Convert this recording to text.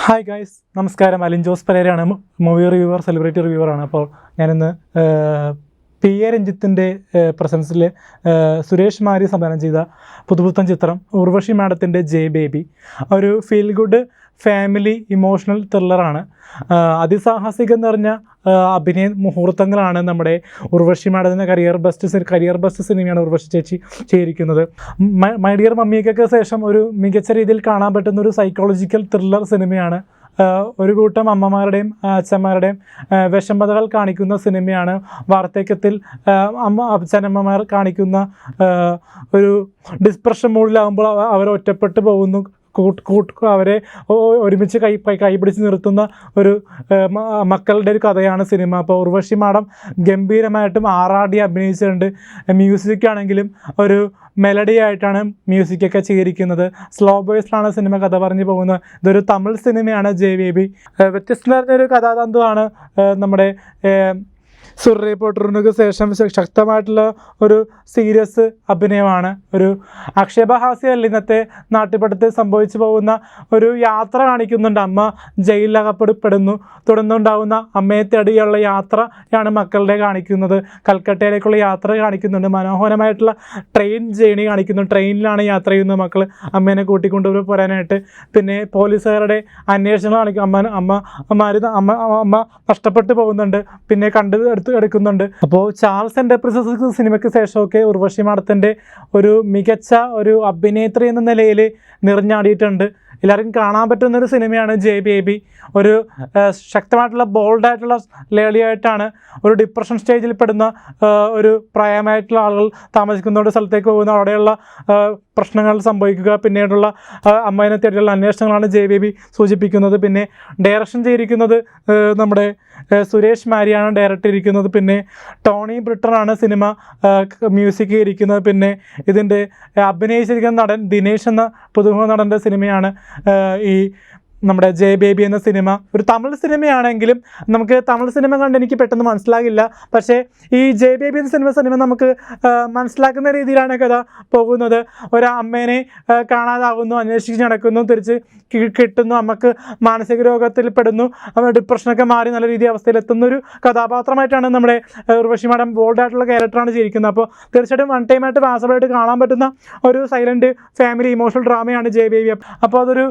Hi guys, നമസ്കാരം. അലിൻ ജോസ് പെരേരയാണ്, movie reviewer, celebrity റിവ്യൂവറാണ്. അപ്പോൾ ഞാനിന്ന് പി എ രഞ്ജിത്തിൻ്റെ പ്രസൻസിൽ സുരേഷ് മാരി സംവിധാനം ചെയ്ത പുതുപുത്തൻ ചിത്രം ഉർവശി മാഡത്തിൻ്റെ ജെ ബേബി ഒരു ഫീൽ ഗുഡ് ഫാമിലി ഇമോഷണൽ ത്രില്ലറാണ്. അതിസാഹസികം നിറഞ്ഞ അഭിനയ മുഹൂർത്തങ്ങളാണ് നമ്മുടെ ഉർവശി മാഡത്തിൻ്റെ കരിയർ ബെസ്റ്റ് സിനിമയാണ് ഉർവശി ചേച്ചി ചെയ്തിരിക്കുന്നത്. മൈ ഡിയർ മമ്മിക്കൊക്കെ ശേഷം ഒരു മികച്ച രീതിയിൽ കാണാൻ പറ്റുന്ന ഒരു സൈക്കോളജിക്കൽ ത്രില്ലർ സിനിമയാണ്. ഒരു കൂട്ടം അമ്മമാരുടെയും അച്ഛന്മാരുടെയും വിഷമതകൾ കാണിക്കുന്ന സിനിമയാണ്. വാർദ്ധക്യത്തിൽ അച്ഛനമ്മമാർ കാണിക്കുന്ന ഒരു ഡിസ്പ്രഷൻ മൂഡിലാകുമ്പോൾ അവർ ഒറ്റപ്പെട്ടു പോകുന്നു, അവരെ ഒരുമിച്ച് കൈപിടിച്ച് നിർത്തുന്ന ഒരു മക്കളുടെ ഒരു കഥയാണ് സിനിമ. അപ്പോൾ ഉർവശി മാഡം ഗംഭീരമായിട്ടും ആറാടി അഭിനയിച്ചിട്ടുണ്ട്. മ്യൂസിക് ആണെങ്കിലും ഒരു മെലഡി ആയിട്ടാണ് മ്യൂസിക്കൊക്കെ ചെയ്തിരിക്കുന്നത്. സ്ലോ വോയിസിലാണ് സിനിമ കഥ പറഞ്ഞു പോകുന്നത്. ഇതൊരു തമിഴ് സിനിമയാണ് ജെ ബേബി. വ്യത്യസ്തം നിറഞ്ഞൊരു കഥാതന്തുവാണ്. നമ്മുടെ സുർ റിപ്പോർട്ടറിനൊക്കെ ശേഷം ശക്തമായിട്ടുള്ള ഒരു സീരിയസ് അഭിനയമാണ്. ഒരു ആക്ഷേപഹാസ്യമല്ല ഇന്നത്തെ നാട്ടുപടത്തിൽ സംഭവിച്ചു പോകുന്ന ഒരു യാത്ര കാണിക്കുന്നുണ്ട്. അമ്മ ജയിലിൽ അകപ്പെടുന്നു, തുടർന്നുണ്ടാകുന്ന അമ്മയെ തേടിയുള്ള യാത്രയാണ് മക്കളുടെ കാണിക്കുന്നത്. കൽക്കട്ടയിലേക്കുള്ള യാത്ര കാണിക്കുന്നുണ്ട്. മനോഹരമായിട്ടുള്ള ട്രെയിൻ ജേണി കാണിക്കുന്നു. ട്രെയിനിലാണ് യാത്ര ചെയ്യുന്നത് മക്കൾ അമ്മേനെ കൂട്ടിക്കൊണ്ടു പോരാനായിട്ട്. പിന്നെ പോലീസുകാരുടെ അന്വേഷണം കാണിക്കും. അമ്മ നഷ്ടപ്പെട്ടു പോകുന്നുണ്ട്, പിന്നെ എടുക്കുന്നുണ്ട്. അപ്പോൾ ചാൾസ് എൻ്റർപ്രൈസസ് സിനിമയ്ക്ക് ശേഷമൊക്കെ ഉർവശി മാഡത്തിൻ്റെ ഒരു മികച്ച ഒരു അഭിനേത്രി എന്ന നിലയിൽ നിറഞ്ഞാടിയിട്ടുണ്ട്. എല്ലാവർക്കും കാണാൻ പറ്റുന്നൊരു സിനിമയാണ് ജെ ബേബി. ഒരു ശക്തമായിട്ടുള്ള ബോൾഡായിട്ടുള്ള ലേഡിയായിട്ടാണ് ഒരു ഡിപ്രഷൻ സ്റ്റേജിൽ പെടുന്ന ഒരു പ്രായമായിട്ടുള്ള ആളുകൾ താമസിക്കുന്ന ഒരു സ്ഥലത്തേക്ക് പോകുന്ന അവിടെയുള്ള പ്രശ്നങ്ങൾ സംഭവിക്കുക, പിന്നീടുള്ള അമ്മേനെ തേടിയുള്ള അന്വേഷണങ്ങളാണ് ജെ ബേബി സൂചിപ്പിക്കുന്നത്. പിന്നെ ഡയറക്ഷൻ ചെയ്തിരിക്കുന്നത് നമ്മുടെ സുരേഷ് മാരിയാണ് ഡയറക്റ്റ് ചെയ്തിരിക്കുന്നത്. പിന്നെ ടോണി ബ്രിട്ടനാണ് സിനിമ മ്യൂസിക് ചെയ്തിരിക്കുന്നത്. പിന്നെ ഇതിൻ്റെ അഭിനയിച്ചിരിക്കുന്ന നടൻ ദിനേശ് എന്ന പുതുമുഖ നടൻ്റെ സിനിമയാണ് ഈ നമ്മുടെ ജെ ബേബി എന്ന സിനിമ. ഒരു തമിഴ് സിനിമയാണെങ്കിലും നമുക്ക് തമിഴ് സിനിമ കണ്ട് എനിക്ക് പെട്ടെന്ന് മനസ്സിലാകില്ല. പക്ഷേ ഈ ജെ ബേബി എന്ന സിനിമ നമുക്ക് മനസ്സിലാക്കുന്ന രീതിയിലാണ് കഥ പോകുന്നത്. ഒരു അമ്മേനെ കാണാതാകുന്നു, അന്വേഷിച്ച് നടക്കുന്നു, തിരിച്ച് കിട്ടുന്നു, അമ്മക്ക് മാനസിക രോഗത്തിൽ പെടുന്നു, ഡിപ്രഷനൊക്കെ മാറി നല്ല രീതിയിൽ അവസ്ഥയിലെത്തുന്നൊരു കഥാപാത്രമായിട്ടാണ് നമ്മുടെ ഉർവശി മാഡം ബോൾഡായിട്ടുള്ള ക്യാരക്ടറാണ് ചെയ്തിരിക്കുന്നത്. അപ്പോൾ തീർച്ചയായിട്ടും വൺ ടൈമായിട്ട് വാസബിളായിട്ട് കാണാൻ പറ്റുന്ന ഒരു സൈലൻറ്റ് ഫാമിലി ഇമോഷണൽ ഡ്രാമയാണ് ജെ ബേബി. അപ്പോൾ അതൊരു